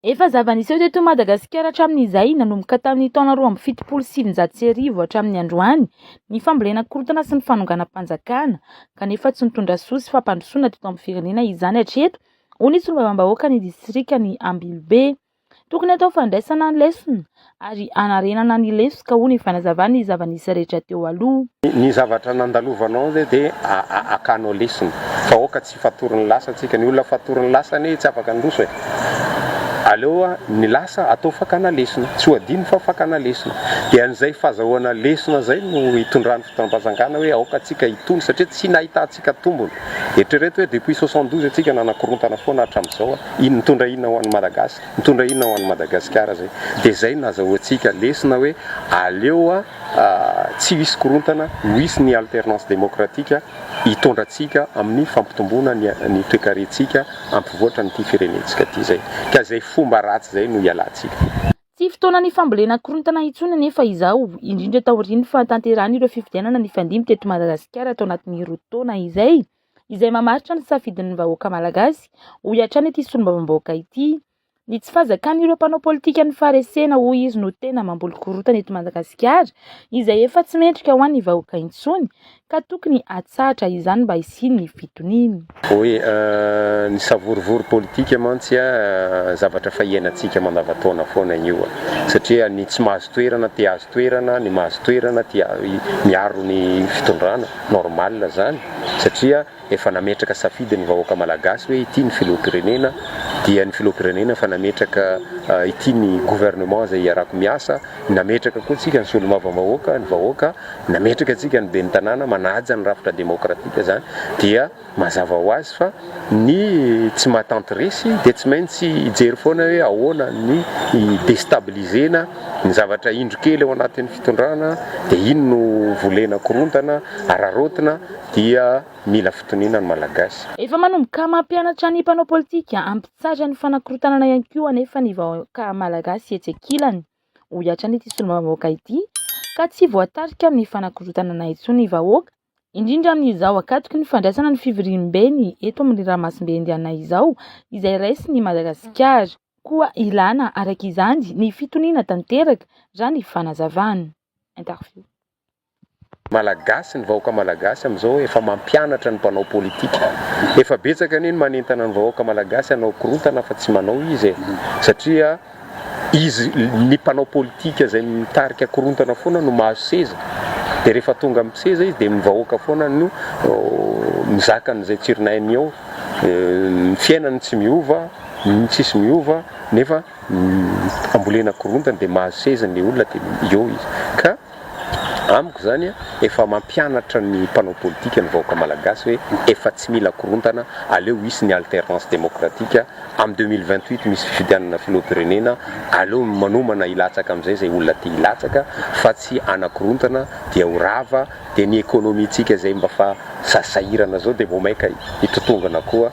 Efa zava-niseho teto Madagasikara hatramin'izay nanomboka tamin'ny taona 2017 hatramin'ny androany ny fambolena korontana sy ny fanonganam-panjakana kanefa tsy nitondra soa sy fampandrosoana teto amin'ny firenena izany hatreto. Hoy ny solombavambahoaka ny distrika ny Ambilobe. Tokony atao fandraisana ny lesona ary anarenana ny leso ka hoy ny fanazavana ny zava-nisy rehetra teo aloha. Ny zavatra nandalovanao dia akanao lesona fa oka tsy fatoriny lasa antsika, ny olona fatoriny lasa ane tsy afaka androso aleoa ny lasa atao fakana lesona, tsy ho adino fa fakana lesona. Dia an'izay fahazahoana lesona zay no hitondrany fotoam-pasangana hoe aoka atsika hitony satria tsy nahitantsika tombony. Eritrereto hoe depuis 72 atsika nanakorontana foana hatramin'izao, ino mitondra inona ho an'ny Malagasy, mitondra inona ho an'ny Madagasikara zay. Dia zay nahazahoantsika lesona hoe aleo tsy hisy korontana, ho hisy ny alternance démocratique hitondratsika amin'ny fampitomboana ny toekarentsika ampivoatra n'ity firenentsika ity zay. Ka zay fomba ratsy zay no ialantsika. Tsy fotoana ny fambolena korontana intsony nefa izao, indrindra taorian'ny fantanterahana ireo fifidianana ny fandimby teto Madagasikara tao anatin'ny roa taona izay mamaritra ny safidin'ny vahoaka malagasy ho hiatrany ity solombavambahoaka ity. Ny tsy fahazakana ireo mpanao politika ny faharesena hoy izy no tena mamboly korontana eto Madagasikara izay efa tsy mendrika ho an'ny vahoaka intsony ka tokony atsahatra izany mba hisiany ny fitoniny. Hoe ny savorivory politika mantsy zavatra fahiainantsika mandavantaona foana io satria ny tsy mahazo toerana te azo toerana, ny mahazo toerana te miaro ny fitondrana normal zany satria efa nametraka safidy ny vahoaka malagasy hoe ity ny filoham-pirenena dia ny filoham-pirenena fa nametraka ity ny gouvernement zay iarako miasa, nametraka koa tsika ny solombavambahoaka, ny vahoaka nametraka tsika ny ben'ny tanàna manaja ny rafitra demokratika zany. Dia mazava ho azy fa ny tsy mahatanty resy dia tsy maintsy hijery foana hoe ahoana ny destabilisena ny zavatra indro-kely ao anatin'ny fitondrana dia ino no volena korontana ararotina dia mila fitoniana ny malagasy. Efa manomboka mampianatra ny mpanao politika ampitsara ny fanakorotanana ihany koa anefa ny vahoaka malagasy etsekilany ho hiatrany ity solombavambahoaka ity ka tsy voatarika amin'ny fanakorotanana intsony ny vahoaka, indrindra amin'izao akatoky ny fandraisana ny fivoriam-beny eto amin'ny Ramasimbe Indiana izao izay raisy ny Madagasikara koa ilana araka izany ny fitoniana tanteraka raha ny fanazavana. Interview. Malagasy ny vahoaka malagasy amin'izao efa mampianatra ny mpanao politika. Efa betsaka neny manentana ny vahoaka malagasy hanao korontana fa tsy manao izy satria izy ny mpanao politika zay mitarika korontana foana no mahazo seza. Dia rehefa tonga amin'ny seza izy dia ny vahoaka foana no mizaka n'izay tsironainy ao. Ny fiainany tsy miova, ny tsisy miova nefa ambolena korontana dia mahazo seza ny olona dia eo izy. Ka amiko zany efa mampianatra ny mpanao politika ny vahoaka malagasy hoe efa tsy mila korontana, aleo hisy ny alternance démocratique amin'ny 2028 misy fifidianana filoham-pirenena, aleo manomana hilatsaka amin'izay zay olona tia hilatsaka fa tsy anakorontana dia ho rava dia ny ekonomitsika zay mba fa sasahirana zao dia vao maika hitotongana koa.